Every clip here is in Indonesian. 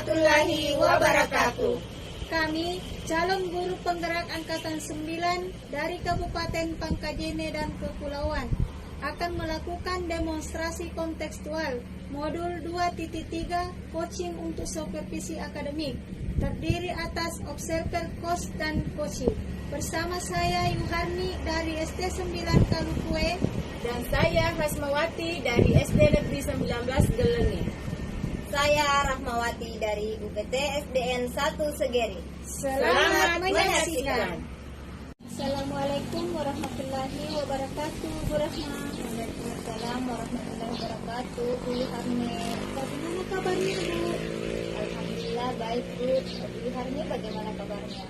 warahmatullahi wabarakatuh. Kami, calon guru penggerak Angkatan 9 dari Kabupaten Pangkajene dan Kepulauan, akan melakukan demonstrasi kontekstual modul 2.3 coaching untuk supervisi akademik, terdiri atas observer, coach, dan coaching. Bersama saya Yuharni dari SD 9 Kalukue Dan saya Hasmawati dari SD Negeri 19 Geleni. Saya Rahmawati dari UPT SDN 1 Segeri. Selamat menyaksikan. Assalamualaikum warahmatullahi wabarakatuh. Bu Rahma. Waalaikumsalam warahmatullahi wabarakatuh. Bu Harni. Bagaimana kabarnya, Bu? Alhamdulillah baik, Bu. Bu Harni bagaimana kabarnya?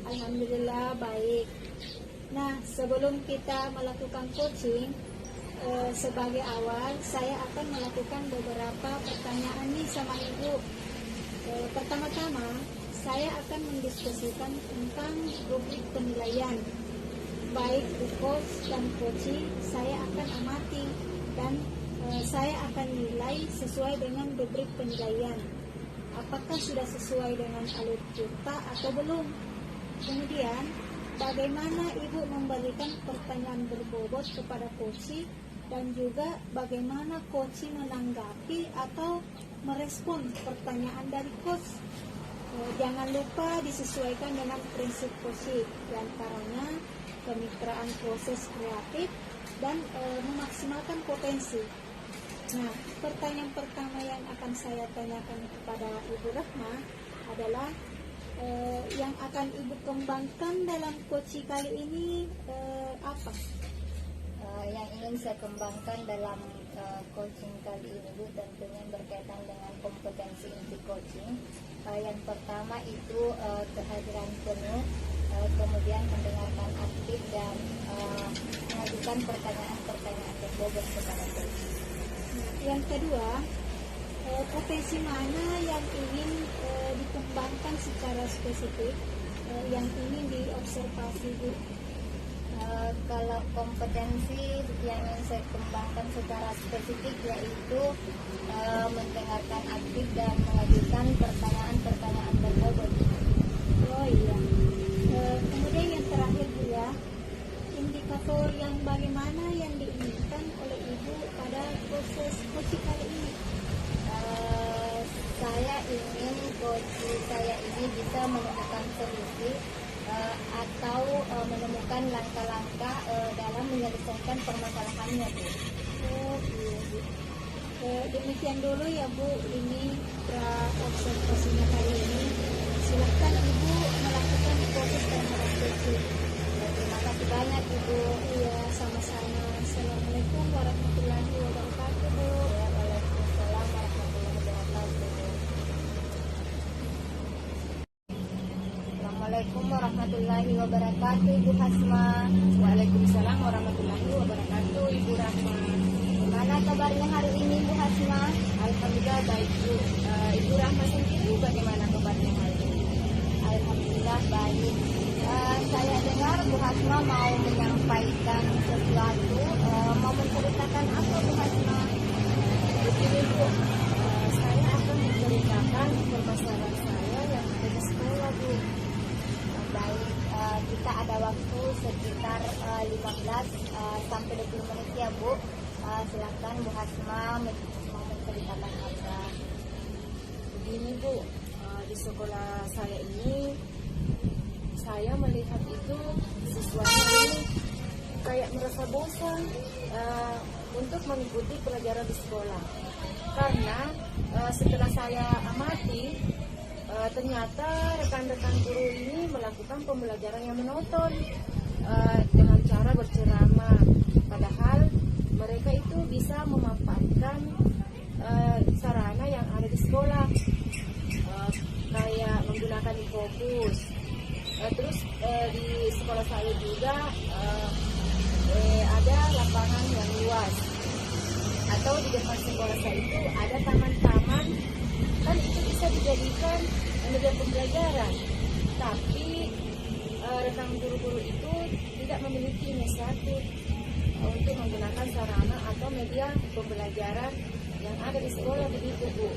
Alhamdulillah baik. Nah, sebelum kita melakukan coaching, sebagai awal saya akan melakukan beberapa pertanyaan nih sama Ibu. Pertama-tama, saya akan mendiskusikan tentang rubrik penilaian. Baik di coach dan coaching, saya akan amati dan saya akan nilai sesuai dengan rubrik penilaian. Apakah sudah sesuai dengan alur cerita atau belum? Kemudian, bagaimana Ibu memberikan pertanyaan berbobot kepada coaching dan juga bagaimana coaching menanggapi atau merespon pertanyaan dari coach. Jangan lupa disesuaikan dengan prinsip coaching, diantaranya kemitraan proses kreatif dan memaksimalkan potensi. Nah, pertanyaan pertama yang akan saya tanyakan kepada Ibu Rahma adalah yang akan Ibu kembangkan dalam coaching kali ini apa? Yang ingin saya kembangkan dalam coaching kali ini, Bu, tentunya berkaitan dengan kompetensi inti coaching. Yang pertama itu kehadiran penuh, kemudian mendengarkan aktif dan mengajukan pertanyaan-pertanyaan berbobot kepada coach. Yang kedua, potensi mana yang ingin dikembangkan secara spesifik, yang ingin diobservasi, Bu? Kalau kompetensi yang ingin saya kembangkan secara spesifik yaitu mendengarkan aktif dan mengajukan pertanyaan-pertanyaan berbobot. Oh iya. Kemudian yang terakhir, Bu, ya, indikator yang bagaimana yang diinginkan oleh Ibu pada proses coaching kali ini? Saya ingin coach saya ini bisa menemukan solusi atau menemukan langkah-langkah dalam menyelesaikan permasalahannya, Bu. Oh iya, Bu. Demikian dulu ya, Bu, ini observasinya kali ini. Silakan Ibu melakukan proses pembuatan coaching. Terima kasih banyak, Ibu. Iya, sama-sama. Assalamualaikum warahmatullahi wabarakatuh, Bu. Waalaikumsalam warahmatullahi wabarakatuh. Assalamualaikum warahmatullahi wabarakatuh, Ibu Hasma. Waalaikumsalam warahmatullahi wabarakatuh, Ibu Rahma. Gimana kabarnya hari ini, Bu Hasma? Alhamdulillah baik, Bu. Ibu Rahma sendiri bagaimana kabarnya hari ini? Alhamdulillah baik. Saya dengar Bu Hasma mau menyampaikan sesuatu, mau menceritakan apa, Bu Hasma? Begini, Bu, saya akan menceritakan permasalahan saya yang ada di sekolah, Bu. Baik, kita ada waktu sekitar 15 sampai 20 menit ya, Bu. Silakan Bu Hasma mau menceritakan apa. Begini, Bu, di sekolah saya ini saya melihat itu siswanya ini kayak merasa bosan untuk mengikuti pelajaran di sekolah, karena setelah saya amati ternyata rekan-rekan guru ini melakukan pembelajaran yang monoton dengan cara berceramah, padahal mereka itu bisa memanfaatkan sarana yang ada di sekolah, kayak menggunakan infobus. Terus di sekolah saya juga ada lapangan yang luas, atau di depan sekolah saya itu ada taman-taman, kan itu bisa dijadikan media pembelajaran. Tapi rekan guru-guru itu tidak memiliki inisiatif untuk menggunakan sarana atau media pembelajaran yang ada di sekolah, begitu, Bu.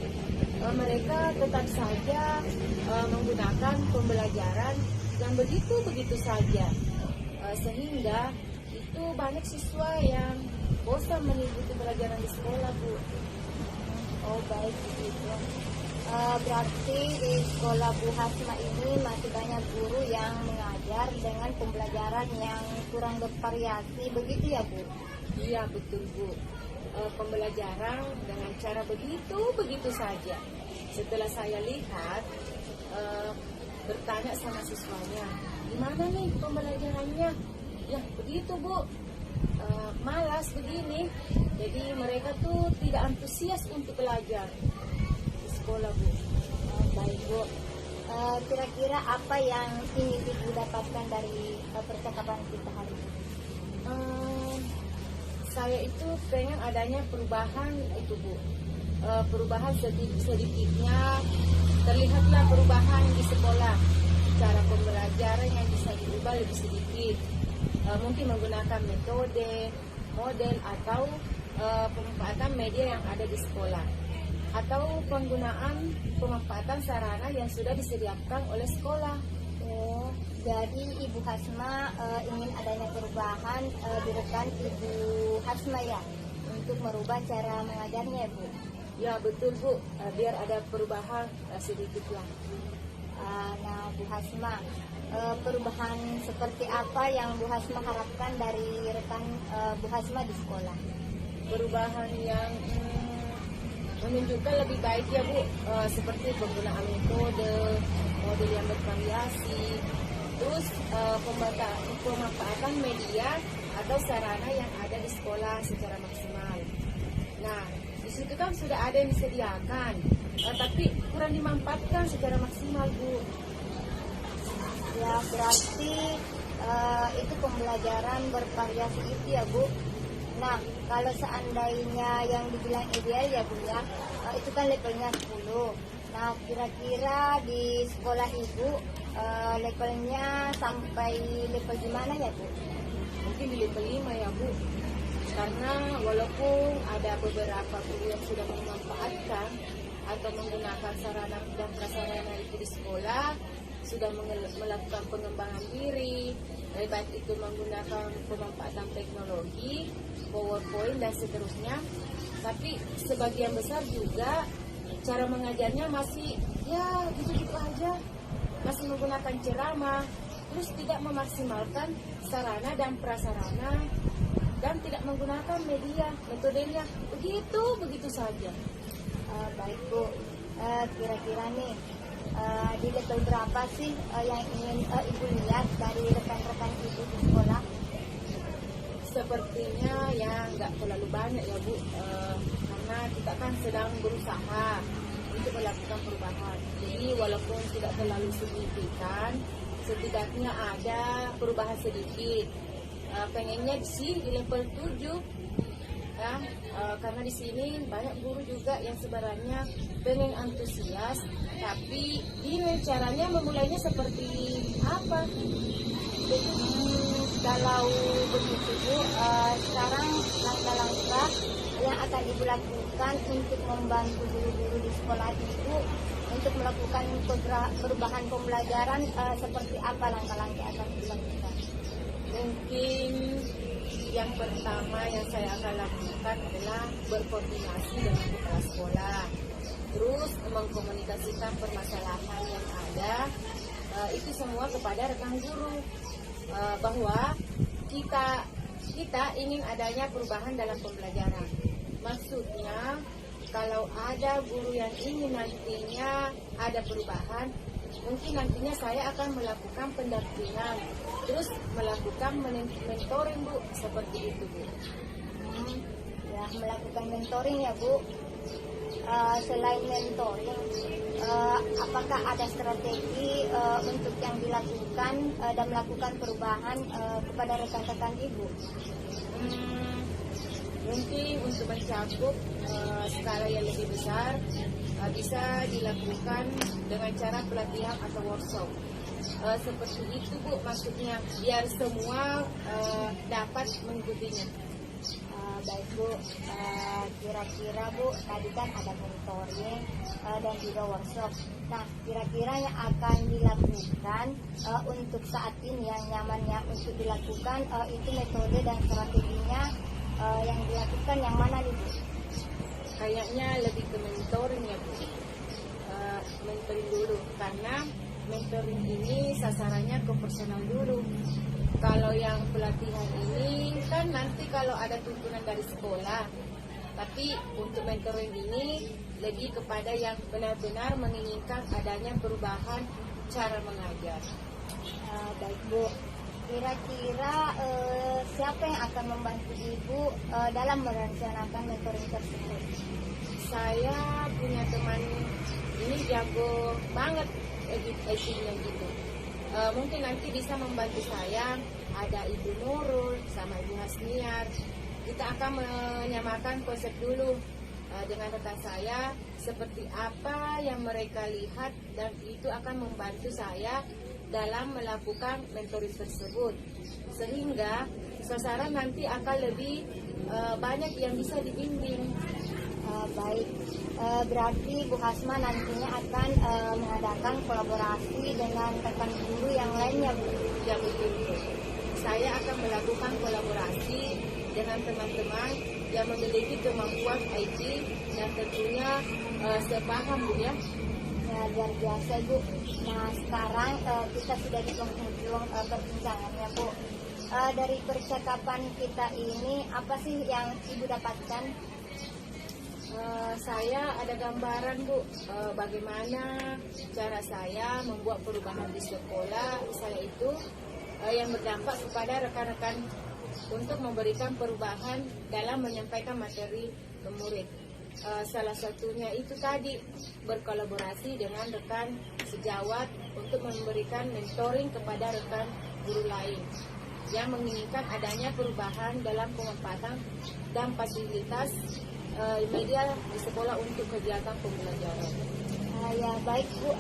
mereka tetap saja menggunakan pembelajaran yang begitu saja, sehingga itu banyak siswa yang bosan mengikuti pelajaran di sekolah, Bu. Oh baik begitu. Berarti di sekolah Bu Hasma ini masih banyak guru yang mengajar dengan pembelajaran yang kurang bervariasi, begitu ya Bu? Iya betul, Bu. Pembelajaran dengan cara begitu saja. Setelah saya lihat, bertanya sama siswanya, gimana nih pembelajarannya? Ya begitu, Bu. Malas begini. Jadi mereka tuh tidak antusias untuk belajar di sekolah, Bu. Baik Bu. Kira-kira apa yang ingin Ibu dapatkan dari percakapan kita hari ini? Saya itu pengen adanya perubahan itu, Bu. Perubahan sedikitnya terlihatlah perubahan di sekolah. Cara pembelajaran yang bisa diubah lebih sedikit. Mungkin menggunakan metode, model atau pemanfaatan media yang ada di sekolah, atau penggunaan pemanfaatan sarana yang sudah disediakan oleh sekolah. Oh, jadi Ibu Hasma ingin adanya perubahan di rekan Ibu Hasma ya, untuk merubah cara mengajarnya ya Bu? Ya betul, Bu, biar ada perubahan sedikit lah. Nah Bu Hasma, perubahan seperti apa yang Bu Hasma harapkan dari rekan Bu Hasma di sekolah? Perubahan yang menunjukkan lebih baik ya, Bu, seperti penggunaan model yang bervariasi, terus pemanfaatan media atau sarana yang ada di sekolah secara maksimal. Nah, di situ kan sudah ada yang disediakan, tapi kurang dimanfaatkan secara maksimal, Bu. Ya berarti itu pembelajaran bervariasi itu ya Bu. Nah kalau seandainya yang dibilang ideal ya Bu ya, itu kan levelnya 10. Nah kira-kira di sekolah Ibu levelnya sampai level gimana ya Bu? Mungkin di level 5 ya, Bu. Karena walaupun ada beberapa guru yang sudah memanfaatkan atau menggunakan sarana dan prasarana itu di sekolah, sudah melakukan pengembangan diri, baik itu menggunakan pemanfaatan teknologi, PowerPoint dan seterusnya. Tapi sebagian besar juga cara mengajarnya masih ya gitu-gitu aja, masih menggunakan ceramah, terus tidak memaksimalkan sarana dan prasarana, dan tidak menggunakan media, metodenya begitu saja. Baik Bu, kira-kira nih di level berapa sih yang ingin Ibu lihat dari rekan-rekan Ibu di sekolah? Sepertinya ya nggak terlalu banyak ya, Bu, karena kita kan sedang berusaha untuk melakukan perubahan. Jadi walaupun tidak terlalu signifikan, setidaknya ada perubahan sedikit. Pengennya sih di level 7 ya, karena di sini banyak guru juga yang sebenarnya pengen antusias, tapi ini caranya memulainya seperti apa? Kalau begitu Bu, sekarang langkah-langkah yang akan Ibu lakukan untuk membantu guru-guru di sekolah Ibu untuk melakukan perubahan pembelajaran, seperti apa langkah-langkah yang akan Ibu lakukan? Mungkin yang pertama yang saya akan lakukan adalah berkoordinasi dengan kepala sekolah, terus mengkomunikasikan permasalahan yang ada, itu semua kepada rekan guru, bahwa kita ingin adanya perubahan dalam pembelajaran. Maksudnya kalau ada guru yang ingin nantinya ada perubahan, mungkin nantinya saya akan melakukan pendampingan, terus melakukan mentoring, Bu, seperti itu, Bu. Ya, melakukan mentoring ya Bu. Selain mentoring, apakah ada strategi untuk yang dilakukan dan melakukan perubahan kepada rekan-rekan Ibu? Mungkin untuk mencakup skala yang lebih besar, bisa dilakukan dengan cara pelatihan atau workshop. Seperti itu, Bu, maksudnya biar semua dapat mengikutinya. Baik Bu, kira-kira Bu, tadi kan ada mentoring dan juga workshop. Nah, kira-kira yang akan dilakukan untuk saat ini yang nyamannya untuk dilakukan itu metode dan strateginya yang dilakukan yang mana nih Bu? Kayaknya lebih ke mentoring ya Bu. Mentoring dulu, karena mentoring ini sasarannya ke personal dulu. Kalau yang pelatihan ini kan nanti kalau ada tuntunan dari sekolah, tapi untuk mentoring ini lebih kepada yang benar-benar menginginkan adanya perubahan cara mengajar. Baik Bu, kira-kira siapa yang akan membantu Ibu dalam merencanakan mentoring tersebut? Saya punya teman ini jago banget editingnya gitu. Mungkin nanti bisa membantu saya, ada Ibu Nurul sama Ibu Hasniar. Kita akan menyamakan konsep dulu dengan rekan saya seperti apa yang mereka lihat, dan itu akan membantu saya dalam melakukan mentoring tersebut, sehingga sasaran nanti akan lebih banyak yang bisa dibimbing. Baik, berarti Bu Hasma nantinya akan mengadakan kolaborasi dengan rekan guru yang lainnya Bu. Ya betul. Saya akan melakukan kolaborasi dengan teman-teman yang memiliki kemampuan IT dan tentunya sepaham Bu ya. Ya, luar biasa Bu. Nah, sekarang kita sudah di penghujung perbincangannya Bu. Dari percakapan kita ini, apa sih yang Ibu dapatkan? Saya ada gambaran Bu, bagaimana cara saya membuat perubahan di sekolah saya itu yang berdampak kepada rekan-rekan untuk memberikan perubahan dalam menyampaikan materi ke murid. Salah satunya itu tadi berkolaborasi dengan rekan sejawat untuk memberikan mentoring kepada rekan guru lain yang menginginkan adanya perubahan dalam penempatan dan fasilitas media di sekolah untuk kegiatan pembelajaran. Ya baik Bu,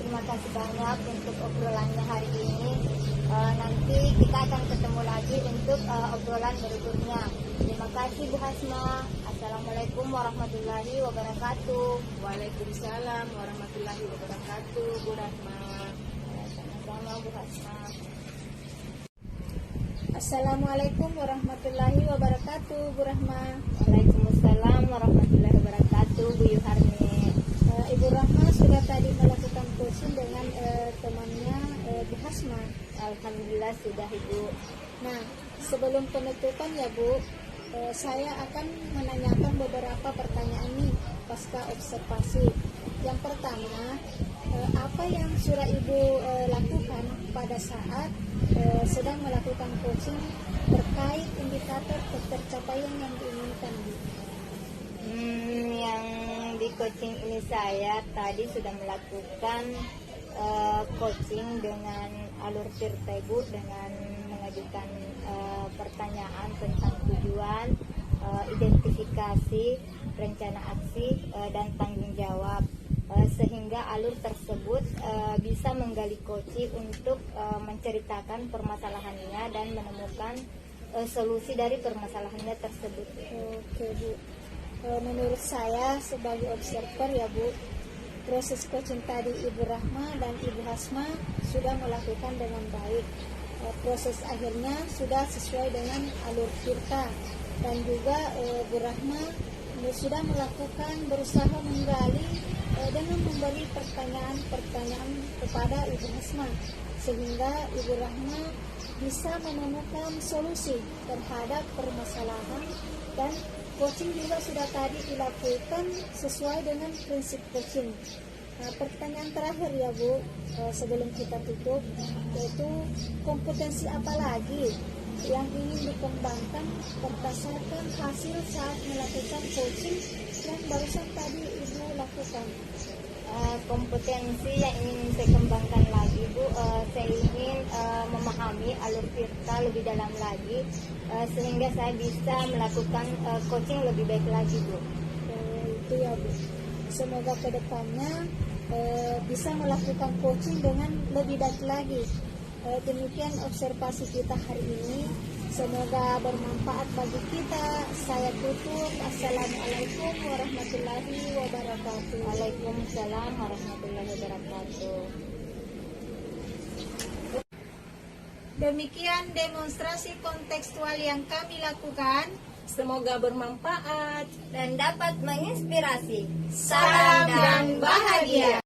terima kasih banyak untuk obrolannya hari ini. Nanti kita akan ketemu lagi untuk obrolan berikutnya. Terima kasih Bu Hasma. Assalamualaikum warahmatullahi wabarakatuh. Waalaikumsalam warahmatullahi wabarakatuh, Bu Rahma. Sama-sama Bu Hasma. Assalamualaikum warahmatullahi wabarakatuh, Bu Rahma. Waalaikumsalam warahmatullahi wabarakatuh, Bu Yuharni. Ibu Rahma sudah tadi melakukan coaching dengan temannya Bu Hasma. Alhamdulillah sudah Ibu. Nah, sebelum penutupan ya Bu, saya akan menanyakan beberapa pertanyaan nih pasca observasi. Yang pertama, apa yang sudah Ibu lakukan pada saat sedang melakukan coaching terkait indikator ketercapaian yang diinginkan Bu? Yang di coaching ini saya tadi sudah melakukan coaching dengan alur cerita Ibu, dengan mengajukan pertanyaan tentang tujuan, identifikasi, rencana aksi, dan tanggung jawab, sehingga alur tersebut bisa menggali coaching untuk menceritakan permasalahannya dan menemukan solusi dari permasalahannya tersebut. Oke Bu, menurut saya sebagai observer ya Bu, proses coaching tadi Ibu Rahma dan Ibu Hasma sudah melakukan dengan baik. Proses akhirnya sudah sesuai dengan alur cerita, dan juga Bu Rahma sudah melakukan berusaha menggali dengan memberi pertanyaan-pertanyaan kepada Ibu Hasma, sehingga Ibu Rahma bisa menemukan solusi terhadap permasalahan, dan coaching juga sudah tadi dilakukan sesuai dengan prinsip coaching. Nah, pertanyaan terakhir ya Bu, sebelum kita tutup, yaitu kompetensi apa lagi yang ingin dikembangkan berdasarkan hasil saat melakukan coaching yang barusan tadi Ibu lakukan? Kompetensi yang ingin saya kembangkan lagi Bu, saya ingin memahami alur cerita lebih dalam lagi, sehingga saya bisa melakukan coaching lebih baik lagi Bu. Itu ya Bu, semoga kedepannya bisa melakukan coaching dengan lebih baik lagi. Demikian observasi kita hari ini. Semoga bermanfaat bagi kita. Saya tutup. Assalamualaikum warahmatullahi wabarakatuh. Waalaikumsalam warahmatullahi wabarakatuh. Demikian demonstrasi kontekstual yang kami lakukan. Semoga bermanfaat. Dan dapat menginspirasi. Salam dan bahagia.